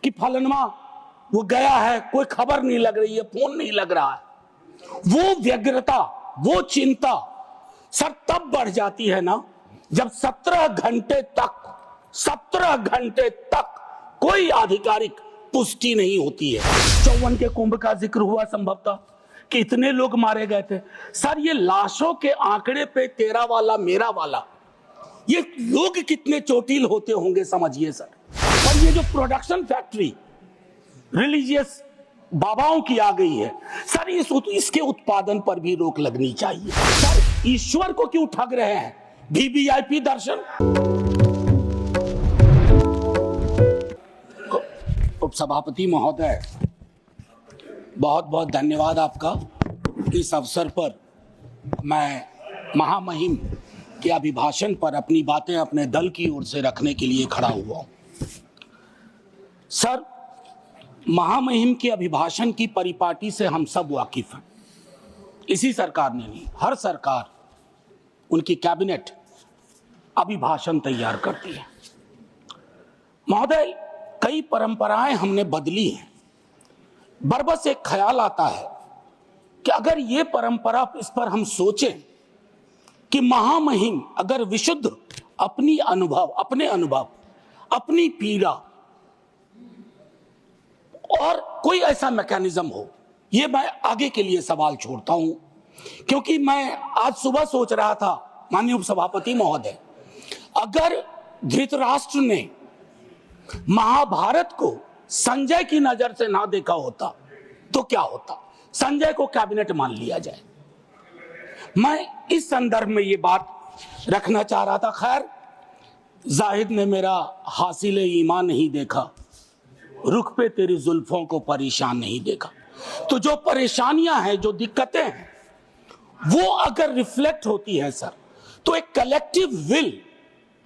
कि फलनवा वो गया है, कोई खबर नहीं लग रही है, फोन नहीं लग रहा है। वो व्यग्रता, वो चिंता सर तब बढ़ जाती है ना जब 17 घंटे तक कोई आधिकारिक पुष्टि नहीं होती है। 54 के कुंभ का जिक्र हुआ संभवतः कि इतने लोग मारे गए थे। सर ये लाशों के आंकड़े पे तेरा वाला मेरा वाला, ये लोग कितने चोटिल होते होंगे समझिए सर। और ये जो प्रोडक्शन फैक्ट्री रिलीजियस बाबाओं की आ गई है सर, इसके उत्पादन पर भी रोक लगनी चाहिए। सर ईश्वर को क्यों ठग रहे हैं? वीवीआईपी दर्शन। उपसभापति महोदय, बहुत बहुत धन्यवाद आपका। इस अवसर पर मैं महामहिम के अभिभाषण पर अपनी बातें अपने दल की ओर से रखने के लिए खड़ा हुआ हूं। सर महामहिम के अभिभाषण की परिपाटी से हम सब वाकिफ हैं। इसी सरकार ने नहीं, हर सरकार, उनकी कैबिनेट अभिभाषण तैयार करती है। महोदय, कई परंपराएं हमने बदली हैं। बरबस एक ख्याल आता है कि अगर ये परंपरा, इस पर हम सोचें कि महामहिम अगर विशुद्ध अपने अनुभव, अपनी पीड़ा और कोई ऐसा मैकेनिज्म हो, ये मैं आगे के लिए सवाल छोड़ता हूं। क्योंकि मैं आज सुबह सोच रहा था माननीय उपसभापति महोदय, अगर धृतराष्ट्र ने महाभारत को संजय की नजर से ना देखा होता तो क्या होता? संजय को कैबिनेट मान लिया जाए। मैं इस संदर्भ में ये बात रखना चाह रहा था। खैर, जाहिद ने मेरा हासिल ईमान नहीं देखा, रुख पे तेरी जुल्फों को परेशान नहीं देखा। तो जो परेशानियां हैं, जो दिक्कतें हैं, वो अगर रिफ्लेक्ट होती है सर, तो एक कलेक्टिव विल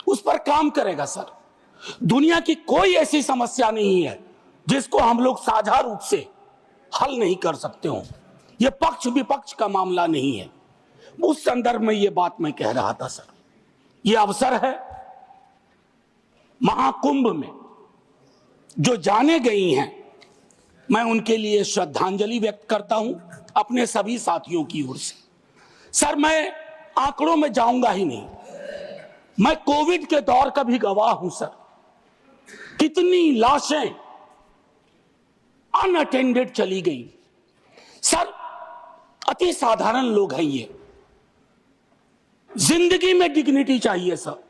उस पर काम करेगा सर। दुनिया की कोई ऐसी समस्या नहीं है जिसको हम लोग साझा रूप से हल नहीं कर सकते हो। यह पक्ष विपक्ष का मामला नहीं है। उस संदर्भ में यह बात मैं कह रहा था सर। यह अवसर है, महाकुंभ में जो जाने गई हैं, मैं उनके लिए श्रद्धांजलि व्यक्त करता हूं अपने सभी साथियों की ओर से। सर मैं आंकड़ों में जाऊंगा ही नहीं, मैं कोविड के दौर का भी गवाह हूं सर। कितनी लाशें अनअटेंडेड चली गई सर। अति साधारण लोग हैं ये। जिंदगी में डिग्निटी चाहिए सर,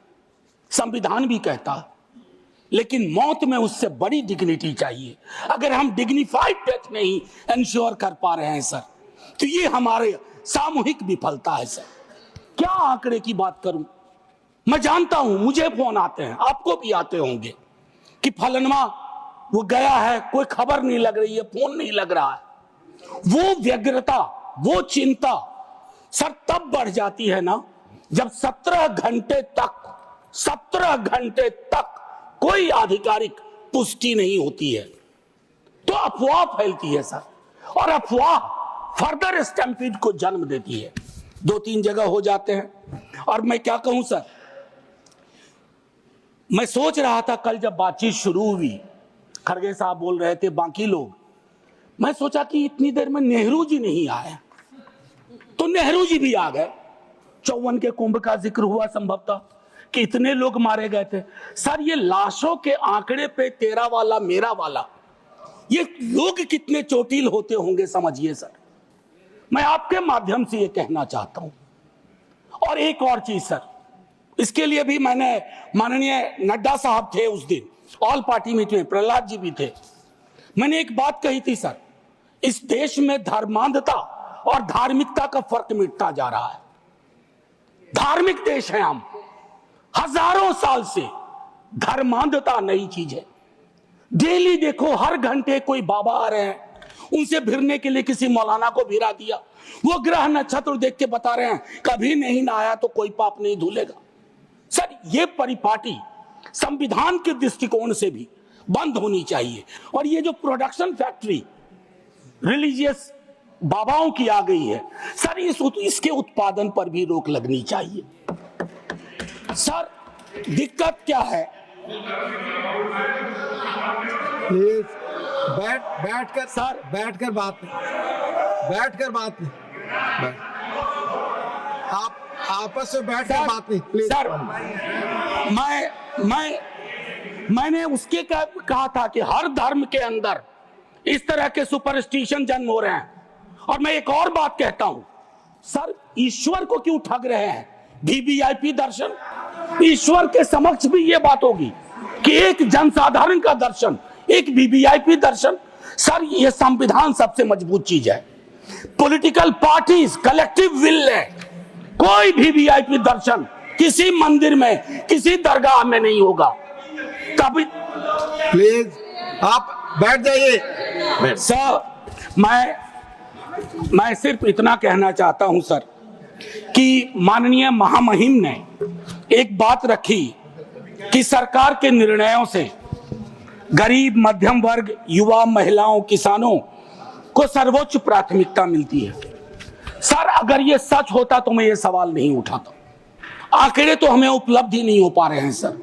संविधान भी कहता है, लेकिन मौत में उससे बड़ी डिग्निटी चाहिए। अगर हम डिग्निफाइड डेथ नहीं इंश्योर कर पा रहे हैं सर, तो ये हमारे सामूहिक विफलता है सर। क्या आंकड़े की बात करूं? मैं जानता हूं मुझे फोन आते हैं, आपको भी आते होंगे कि फलनवा वो गया है, कोई खबर नहीं लग रही है, फोन नहीं लग रहा है। वो व्यग्रता, वो चिंता सर तब बढ़ जाती है ना जब 17 घंटे तक कोई आधिकारिक पुष्टि नहीं होती है, तो अफवाह फैलती है सर। और अफवाह फर्दर स्टैम्पीड को जन्म देती है। 2-3 जगह हो जाते हैं। और मैं क्या कहूं सर, मैं सोच रहा था कल जब बातचीत शुरू हुई, खड़गे साहब बोल रहे थे, बाकी लोग, मैं सोचा कि इतनी देर में नेहरू जी नहीं आए, तो नेहरू जी भी आ गए। 54 के कुंभ का जिक्र हुआ संभवतः कि इतने लोग मारे गए थे। सर ये लाशों के आंकड़े पे तेरा वाला मेरा वाला, ये लोग कितने चोटिल होते होंगे समझिए सर। मैं आपके माध्यम से ये कहना चाहता हूं। और एक और चीज सर, इसके लिए भी मैंने, माननीय नड्डा साहब थे उस दिन ऑल पार्टी मीटिंग में, प्रहलाद जी भी थे, मैंने एक बात कही थी सर, इस देश में धर्मांधता और धार्मिकता का फर्क मिटता जा रहा है। धार्मिक देश है हम, हजारों साल से धर्मांधता नई चीज है। डेली देखो, हर घंटे कोई बाबा आ रहे हैं, उनसे भिड़ने के लिए किसी मौलाना को भिड़ा दिया, वो ग्रह नक्षत्र देख के बता रहे हैं कभी नहीं नहाया तो कोई पाप नहीं धुलेगा। सर ये परिपाटी संविधान के दृष्टिकोण से भी बंद होनी चाहिए। और ये जो प्रोडक्शन फैक्ट्री रिलीजियस बाबाओं की आ गई है सर, इसके उत्पादन पर भी रोक लगनी चाहिए। सर दिक्कत क्या है? प्लीज बैठकर सर, बैठकर बात नहीं आप आपस में बैठकर बात नहीं प्लीज। सर, मैंने उसके कहा था कि हर धर्म के अंदर इस तरह के सुपरस्टिशन जन्म हो रहे हैं। और मैं एक और बात कहता हूं सर, ईश्वर को क्यों ठग रहे हैं? वीवीआईपी दर्शन, ईश्वर के समक्ष भी ये बात होगी कि एक जनसाधारण का दर्शन, एक वीवीआईपी दर्शन। सर, ये संविधान सबसे मजबूत चीज है। पॉलिटिकल पार्टीज कलेक्टिव विल है। कोई भी वीवीआईपी दर्शन किसी मंदिर में, किसी दरगाह में नहीं होगा। कभी प्लीज आप बैठ जाइए। सर, मैं सिर्फ इतना कहना चाहता हूं सर कि माननीय महामहिम ने एक बात रखी कि सरकार के निर्णयों से गरीब, मध्यम वर्ग, युवा, महिलाओं, किसानों को सर्वोच्च प्राथमिकता मिलती है। सर, अगर ये सच होता तो मैं ये सवाल नहीं उठाता। आंकड़े तो हमें उपलब्ध ही नहीं हो पा रहे हैं सर,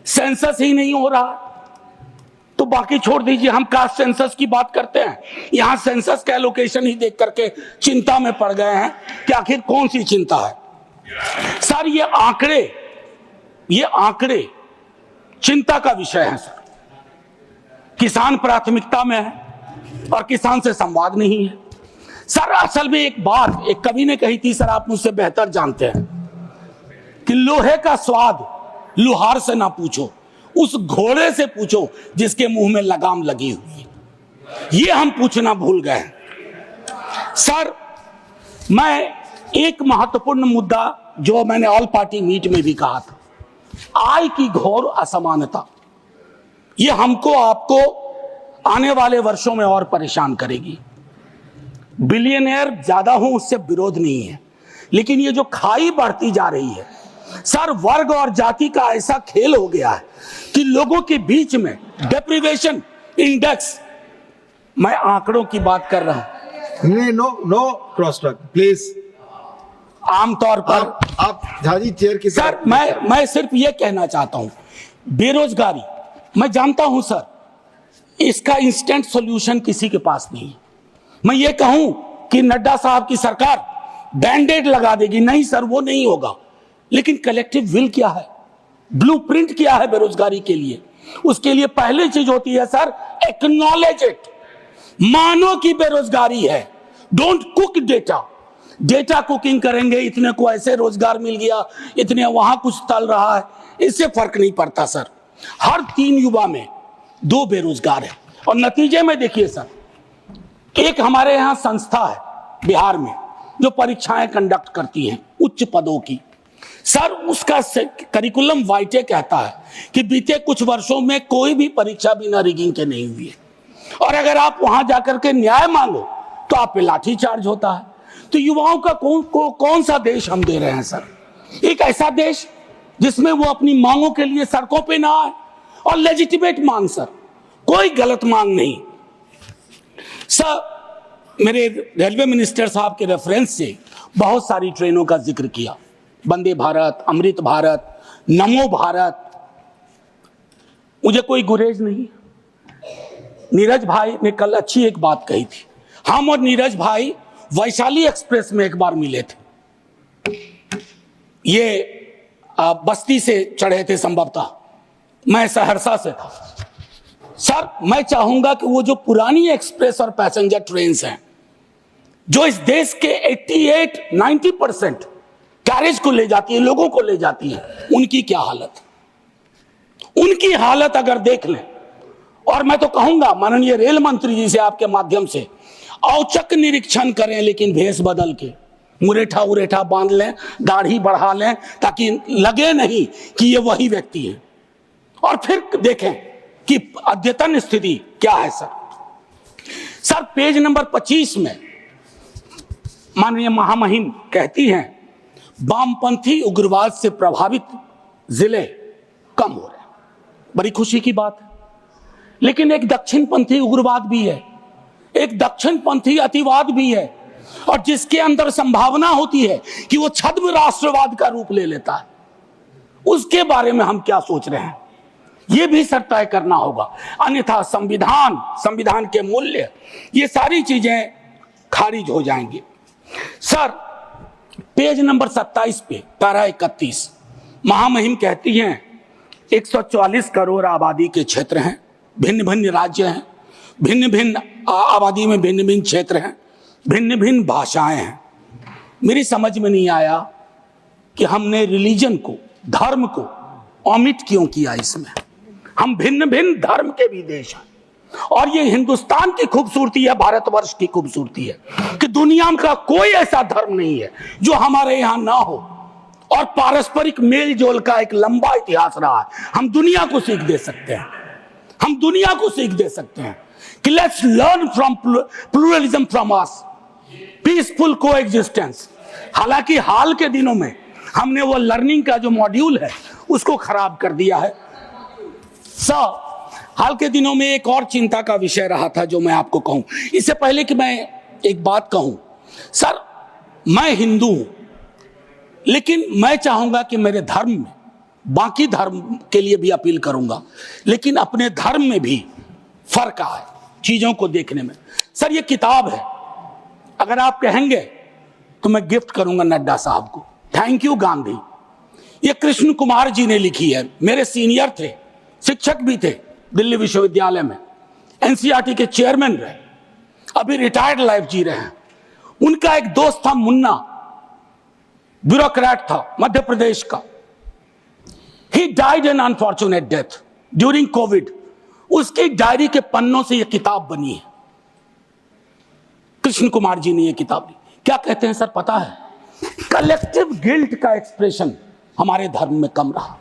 सेंसस ही नहीं हो रहा, तो बाकी छोड़ दीजिए। हम कास्ट सेंसस की बात करते हैं, यहां सेंसस का एलोकेशन ही देख करके चिंता में पड़ गए हैं कि आखिर कौन सी चिंता है। सर, ये आंकड़े चिंता का विषय है सर। किसान प्राथमिकता में है और किसान से संवाद नहीं है सर। असल में एक बात एक कवि ने कही थी सर, आप मुझसे बेहतर जानते हैं कि लोहे का स्वाद लोहार से ना पूछो, उस घोड़े से पूछो जिसके मुंह में लगाम लगी हुई है। ये हम पूछना भूल गए सर। मैं एक महत्वपूर्ण मुद्दा जो मैंने ऑल पार्टी मीट में भी कहा था, आय की घोर असमानता, ये हमको आपको आने वाले वर्षों में और परेशान करेगी। बिलियनियर ज्यादा हो उससे विरोध नहीं है, लेकिन ये जो खाई बढ़ती जा रही है सर, वर्ग और जाति का ऐसा खेल हो गया है कि लोगों के बीच में डेप्रिवेशन इंडेक्स, मैं आंकड़ों की बात कर रहा हूं। नहीं, नो क्रॉस टॉक प्लीज। आमतौर पर आप झाजी चेयर की सर, मैं सिर्फ ये कहना चाहता हूं, बेरोजगारी, मैं जानता हूं सर, इसका इंस्टेंट सॉल्यूशन किसी के पास नहीं है। मैं ये कहूं कि नड्डा साहब की सरकार बैंडेड लगा देगी, नहीं सर, वो नहीं होगा। लेकिन कलेक्टिव विल क्या है, ब्लूप्रिंट क्या है बेरोजगारी के लिए? उसके लिए पहली चीज होती है सर, एक्नॉलेज इट, मानो कि बेरोजगारी है। डोंट कुक डेटा कुकिंग करेंगे, इतने को ऐसे रोजगार मिल गया, इतने वहां कुछ तल रहा है, इससे फर्क नहीं पड़ता सर। हर 3 युवा में 2 बेरोजगार है। और नतीजे में देखिए सर, एक हमारे यहां संस्था है बिहार में जो परीक्षाएं कंडक्ट करती हैं उच्च पदों की सर, उसका करिकुलम वाइटे कहता है कि बीते कुछ वर्षों में कोई भी परीक्षा बिना रिगिंग के नहीं हुई है। और अगर आप वहां जाकर के न्याय मांगो तो आप पे लाठी चार्ज होता है। तो युवाओं का कौन सा देश हम दे रहे हैं सर? एक ऐसा देश जिसमें वो अपनी मांगों के लिए सड़कों पे ना आए, और लेजिटिमेट मांग सर, कोई गलत मांग नहीं सर। मेरे रेलवे मिनिस्टर साहब के रेफरेंस से बहुत सारी ट्रेनों का जिक्र किया, वंदे भारत, अमृत भारत, नमो भारत, मुझे कोई गुरेज नहीं। नीरज भाई ने कल अच्छी एक बात कही थी, हम और नीरज भाई वैशाली एक्सप्रेस में एक बार मिले थे, ये बस्ती से चढ़े थे संभवतः, मैं सहरसा से था सर। मैं चाहूंगा कि वो जो पुरानी एक्सप्रेस और पैसेंजर ट्रेन्स हैं जो इस देश के 88-90% कैरेज को ले जाती है, लोगों को ले जाती है, उनकी क्या हालत, उनकी हालत अगर देख लें। और मैं तो कहूंगा माननीय रेल मंत्री जी से आपके माध्यम से औचक निरीक्षण करें, लेकिन भेष बदल के, मुरेठा उरेठा बांध लें, दाढ़ी बढ़ा लें, ताकि लगे नहीं कि ये वही व्यक्ति है। और फिर देखें कि अद्यतन स्थिति क्या है सर। पेज नंबर 25 में माननीय महामहिम कहती हैं वामपंथी उग्रवाद से प्रभावित जिले कम हो रहे हैं। बड़ी खुशी की बात है, लेकिन एक दक्षिणपंथी उग्रवाद भी है, एक दक्षिणपंथी अतिवाद भी है, और जिसके अंदर संभावना होती है कि वो छद्म राष्ट्रवाद का रूप ले लेता है। उसके बारे में हम क्या सोच रहे हैं? ये भी सर तय करना होगा, अन्यथा संविधान के मूल्य, ये सारी चीजें खारिज हो जाएंगी। सर पेज नंबर 27 पे पैरा 31 महामहिम कहती हैं 144 करोड़ आबादी के क्षेत्र हैं, भिन्न भिन्न राज्य हैं, भिन्न भिन्न आबादी में भिन्न भिन्न क्षेत्र हैं, भिन्न भिन्न भाषाएं हैं। मेरी समझ में नहीं आया कि हमने रिलीजन को, धर्म को ओमिट क्यों किया इसमें। हम भिन्न भिन्न धर्म के भी देश हैं, और ये हिंदुस्तान की खूबसूरती है, भारतवर्ष की खूबसूरती है कि दुनिया का कोई ऐसा धर्म नहीं है जो हमारे यहाँ ना हो, और पारस्परिक मेल जोल का एक लंबा इतिहास रहा है। हम दुनिया को सीख दे सकते हैं, हम दुनिया को सीख दे सकते हैं कि let's learn from pluralism from us, peaceful coexistence. हालांकि हाल के दिनों में हमने वो लर्निंग का जो मॉड्यूल है उसको खराब कर दिया है। हाल के दिनों में एक और चिंता का विषय रहा था जो मैं आपको कहूं। इससे पहले कि मैं एक बात कहूं, सर मैं हिंदू हूं, लेकिन मैं चाहूंगा कि मेरे धर्म में, बाकी धर्म के लिए भी अपील करूंगा, लेकिन अपने धर्म में भी फर्क आए चीजों को देखने में। सर ये किताब है, अगर आप कहेंगे तो मैं गिफ्ट करूंगा नड्डा साहब को। Thank you Gandhi. ये कृष्ण कुमार जी ने लिखी है, मेरे सीनियर थे, शिक्षक भी थे दिल्ली विश्वविद्यालय में, एनसीईआरटी के चेयरमैन रहे, अभी रिटायर्ड लाइफ जी रहे हैं। उनका एक दोस्त था मुन्ना, ब्यूरोक्रेट था मध्य प्रदेश का। He died an unfortunate death during Covid. उसकी डायरी के पन्नों से यह किताब बनी है। कृष्ण कुमार जी ने यह किताब ली। क्या कहते हैं सर पता है? कलेक्टिव गिल्ट का एक्सप्रेशन हमारे धर्म में कम रहा।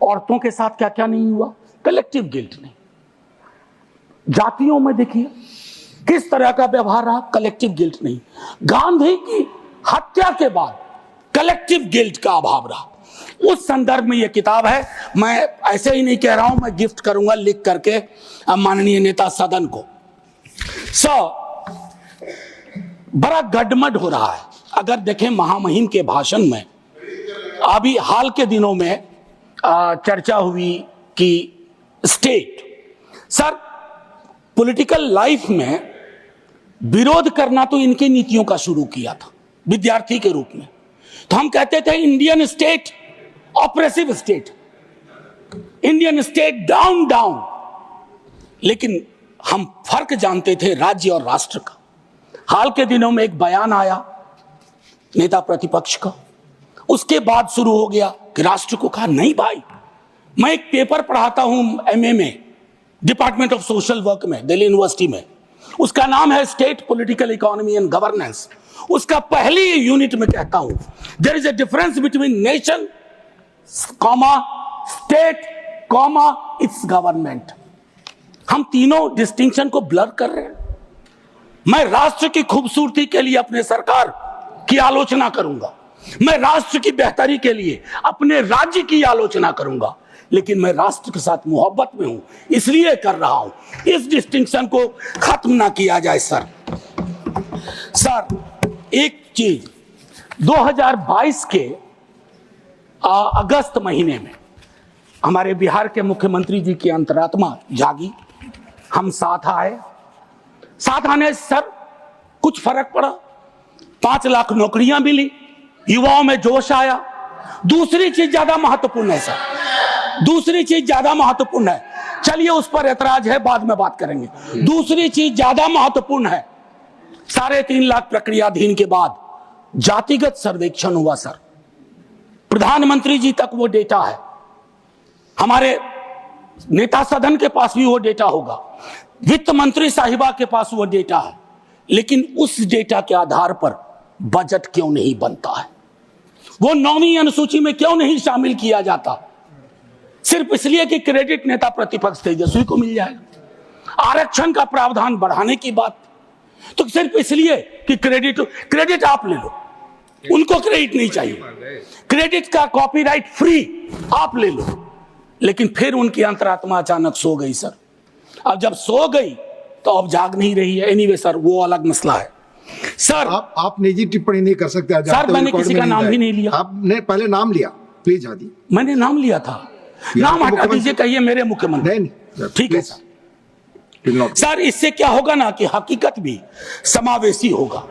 औरतों के साथ क्या क्या नहीं हुआ, कलेक्टिव गिल्ट नहीं। जातियों में देखिए किस तरह का व्यवहार रहा, कलेक्टिव गिल्ट नहीं। गांधी की हत्या के बाद कलेक्टिव गिल्ट का अभाव रहा। उस संदर्भ में यह किताब है। मैं ऐसे ही नहीं कह रहा हूं, मैं गिफ्ट करूंगा लिख करके माननीय नेता सदन को। बड़ा गडमड हो रहा है। अगर देखें महामहिम के भाषण में, अभी हाल के दिनों में चर्चा हुई कि स्टेट, सर पॉलिटिकल लाइफ में विरोध करना तो इनकी नीतियों का शुरू किया था विद्यार्थी के रूप में। तो हम कहते थे Indian state oppressive state, Indian state down down, लेकिन हम फर्क जानते थे राज्य और राष्ट्र का। हाल के दिनों में एक बयान आया नेता प्रतिपक्ष का, उसके बाद शुरू हो गया कि राष्ट्र को कहा नहीं भाई। मैं एक पेपर पढ़ाता हूं एमए में, डिपार्टमेंट ऑफ सोशल वर्क में, दिल्ली यूनिवर्सिटी में। उसका नाम है state political economy and governance. उसका पहली यूनिट में कहता हूं there is a difference between nation comma state comma its government. हम तीनों डिस्टिंक्शन को ब्लर कर रहे हैं। मैं राष्ट्र की खूबसूरती के लिए अपने सरकार की आलोचना करूंगा, मैं राष्ट्र की बेहतरी के लिए अपने राज्य की आलोचना करूंगा, लेकिन मैं राष्ट्र के साथ मोहब्बत में हूं इसलिए कर रहा हूं। इस डिस्टिंक्शन को खत्म ना किया जाए सर। एक चीज 2022 के अगस्त महीने में हमारे बिहार के मुख्यमंत्री जी की अंतरात्मा जागी, हम साथ आए। साथ आने से सर कुछ फर्क पड़ा, 5 लाख नौकरियां मिली, युवाओं में जोश आया। दूसरी चीज ज्यादा महत्वपूर्ण है सर, दूसरी चीज ज्यादा महत्वपूर्ण है, चलिए उस पर ऐतराज है बाद में बात करेंगे। दूसरी चीज ज्यादा महत्वपूर्ण है, 3.5 लाख प्रक्रियाधीन के बाद जातिगत सर्वेक्षण हुआ सर। प्रधानमंत्री जी तक वो डेटा है, हमारे नेता सदन के पास भी वो डेटा होगा, वित्त मंत्री साहिबा के पास वो डेटा है, लेकिन उस डेटा के आधार पर बजट क्यों नहीं बनता है? वो 9वीं अनुसूची में क्यों नहीं शामिल किया जाता? सिर्फ इसलिए कि क्रेडिट नेता प्रतिपक्ष तेजस्वी को मिल जाएगा। आरक्षण का प्रावधान बढ़ाने की बात तो सिर्फ इसलिए कि क्रेडिट आप ले लो, उनको क्रेडिट नहीं चाहिए, क्रेडिट का कॉपीराइट फ्री आप ले लो। लेकिन फिर उनकी अंतरात्मा अचानक सो गई सर। अब जब सो गई तो अब जाग नहीं रही है। एनीवे सर वो अलग मसला है सर। आप निजी टिप्पणी नहीं कर सकते सर। मैंने किसी का नाम भी नहीं लिया। आपने पहले नाम लिया, प्लीज हादी। मैंने नाम लिया था, नाम हटा दीजिए, कहिए मेरे मुख्यमंत्री। नहीं, ठीक है सर। सर इससे क्या होगा ना कि हकीकत भी समावेशी होगा।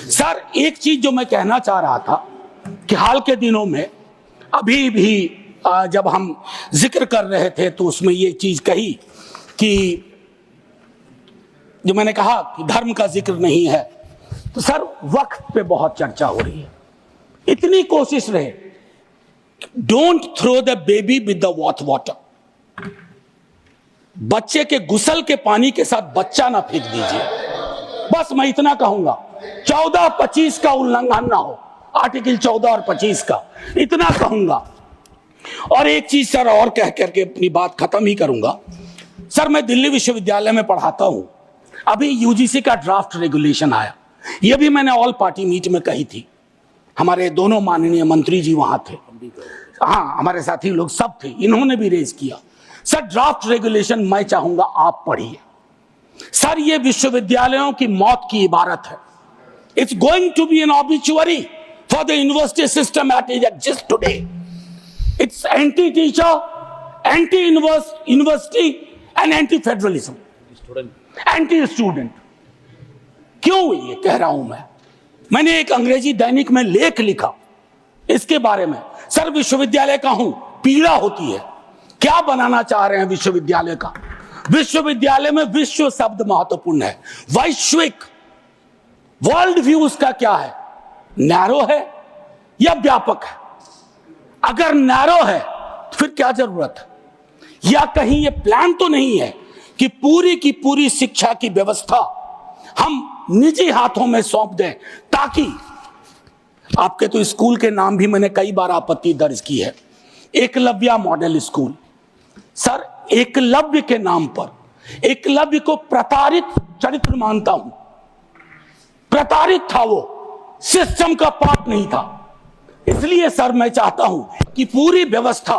सर एक चीज जो मैं कहना चाह रहा था कि हाल के दिनों में अभी भी जब हम जिक्र कर रहे थे तो उसमें ये चीज कही कि जो मैंने कहा कि धर्म का जिक्र नहीं है, तो सर वक्त पे बहुत चर्चा हो रही है। इतनी कोशिश रहे, don't throw the baby with the bath water, बच्चे के गुसल के पानी के साथ बच्चा ना फेंक दीजिए। बस मैं इतना कहूंगा, 14-25 का उल्लंघन ना हो, आर्टिकल 14 और 25 का, इतना कहूंगा। और एक चीज सर और कह करके अपनी बात खत्म ही करूंगा। सर मैं दिल्ली विश्वविद्यालय में पढ़ाता हूं, अभी यूजीसी का ड्राफ्ट रेगुलेशन आया, यह भी मैंने ऑल पार्टी मीट में कही थी, हमारे दोनों माननीय मंत्री जी वहां थे, हाँ हमारे साथी लोग सब थे, इन्होंने भी रेज किया। सर ड्राफ्ट रेगुलेशन मैं चाहूंगा आप पढ़िए। सर ये विश्वविद्यालयों की मौत की इबारत है। It's going to be an obituary for the university system at it exist today. It's anti teacher, anti university and anti federalism, anti student. क्यों ये कह रहा हूं मैंने एक अंग्रेजी दैनिक में लेख लिखा इसके बारे में। सर विश्वविद्यालय का हूं, पीड़ा होती है। क्या बनाना चाह रहे हैं विश्वविद्यालय का? विश्वविद्यालय में विश्व शब्द महत्वपूर्ण है, वैश्विक वर्ल्ड व्यू उसका क्या है, नैरो है या व्यापक है? अगर नैरो है तो फिर क्या जरूरत है? या कहीं ये प्लान तो नहीं है कि पूरी की पूरी शिक्षा की व्यवस्था हम निजी हाथों में सौंप दें, ताकि आपके तो स्कूल के नाम भी मैंने कई बार आपत्ति दर्ज की है, Eklavya model school. Sir Eklavya के नाम पर, एकलव्य को प्रताड़ित चरित्र मानता हूं, प्रताड़ित था वो, सिस्टम का पार्ट नहीं था। इसलिए सर मैं चाहता हूं कि पूरी व्यवस्था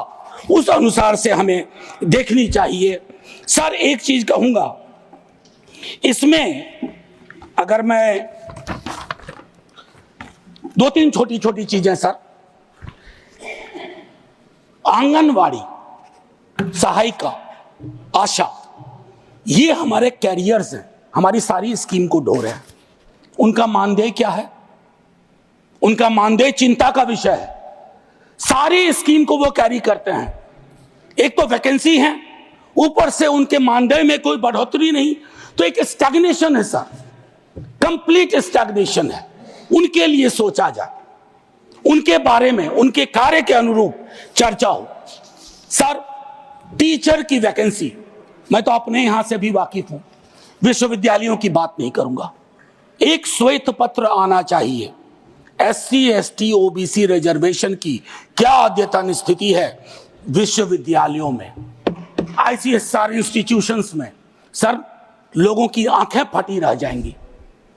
उस अनुसार से हमें देखनी चाहिए। सर एक चीज कहूंगा इसमें, अगर मैं 2-3 छोटी छोटी चीजें सर, आंगनवाड़ी, सहायिका, आशा, ये हमारे कैरियर्स हैं, हमारी सारी स्कीम को ढो रहे हैं। उनका मानदेय क्या है? उनका मानदेय चिंता का विषय है। सारी स्कीम को वो कैरी करते हैं। एक तो वैकेंसी है, ऊपर से उनके मानदेय में कोई बढ़ोतरी नहीं, तो एक स्टैग्नेशन है सर, कंप्लीट स्टैग्नेशन है। उनके लिए सोचा जाए, उनके बारे में, उनके कार्य के अनुरूप चर्चा हो। सर टीचर की वैकेंसी, मैं तो अपने यहां से भी वाकिफ हूं, विश्वविद्यालयों की बात नहीं करूंगा। एक श्वेत पत्र आना चाहिए, SC ST OBC रिजर्वेशन की क्या अद्यतन स्थिति है विश्वविद्यालयों में, ICSR इंस्टीट्यूशंस में। सर लोगों की आंखें फटी रह जाएंगी।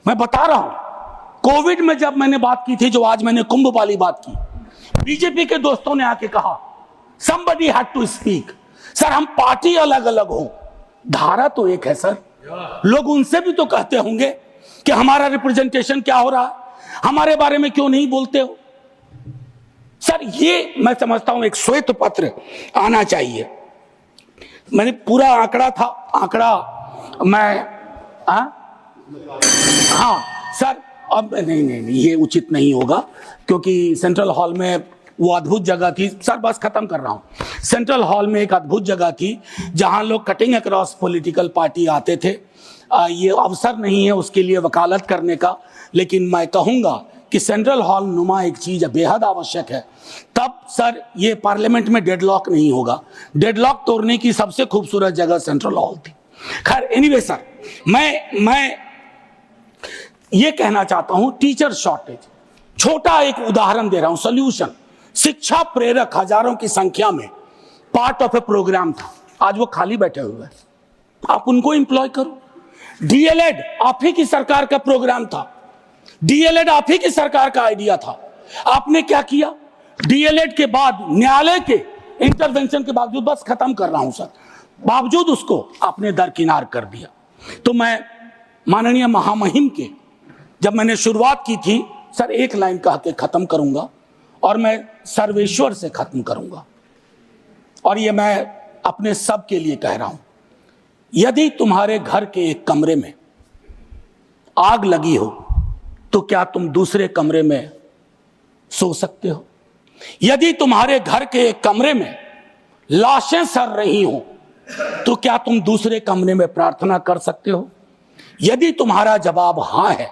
मैं बता रहा हूं, कोविड में जब मैंने बात की थी, जो आज मैंने कुंभ वाली बात की, बीजेपी के दोस्तों ने आके कहा somebody had to speak। Sir हम पार्टी अलग अलग हो, धारा तो एक है सर। लोग उनसे भी तो कहते होंगे कि हमारा रिप्रेजेंटेशन क्या हो रहा है, हमारे बारे में क्यों नहीं बोलते हो? सर ये मैं समझता हूं एक श्वेत पत्र आना चाहिए। मैंने पूरा आंकड़ा था, आंकड़ा मैं हाँ सर, अब नहीं ये उचित नहीं होगा, क्योंकि सेंट्रल हॉल में वो अद्भुत जगह थी। सर बस खत्म कर रहा हूं। सेंट्रल हॉल में एक अद्भुत जगह थी जहां लोग कटिंग अक्रॉस पॉलिटिकल पार्टी आते थे। ये अवसर नहीं है उसके लिए वकालत करने का, लेकिन मैं कहूंगा कि सेंट्रल हॉल नुमा एक चीज बेहद आवश्यक है। तब सर ये पार्लियामेंट में डेडलॉक नहीं होगा। डेडलॉक तोड़ने की सबसे खूबसूरत जगह सेंट्रल हॉल थी। खैर एनीवे सर, मैं ये कहना चाहता हूं, टीचर शॉर्टेज, छोटा एक उदाहरण दे रहा हूं, सॉल्यूशन। शिक्षा प्रेरक हजारों की संख्या में पार्ट ऑफ ए प्रोग्राम था, आज वो खाली बैठे हुए हैं, आप उनको एम्प्लॉय करो। डीएलएड आप ही की सरकार का प्रोग्राम था, डीएलएड आप ही की सरकार का आइडिया था। आपने क्या किया? डीएलएड के बाद न्यायालय के इंटरवेंशन के बावजूद, बस खत्म कर रहा हूं सर, बावजूद उसको आपने दरकिनार कर दिया। तो मैं माननीय महामहिम के, जब मैंने शुरुआत की थी सर, एक लाइन कह के खत्म करूंगा और मैं सर्वेश्वर से खत्म करूंगा। और ये मैं अपने सब के लिए कह रहा हूं, यदि तुम्हारे घर के एक कमरे में आग लगी हो तो क्या तुम दूसरे कमरे में सो सकते हो? यदि तुम्हारे घर के एक कमरे में लाशें सड़ रही हो तो क्या तुम दूसरे कमरे में प्रार्थना कर सकते हो? यदि तुम्हारा जवाब हां है,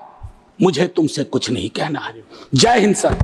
मुझे तुमसे कुछ नहीं कहना है। जय हिंद सर।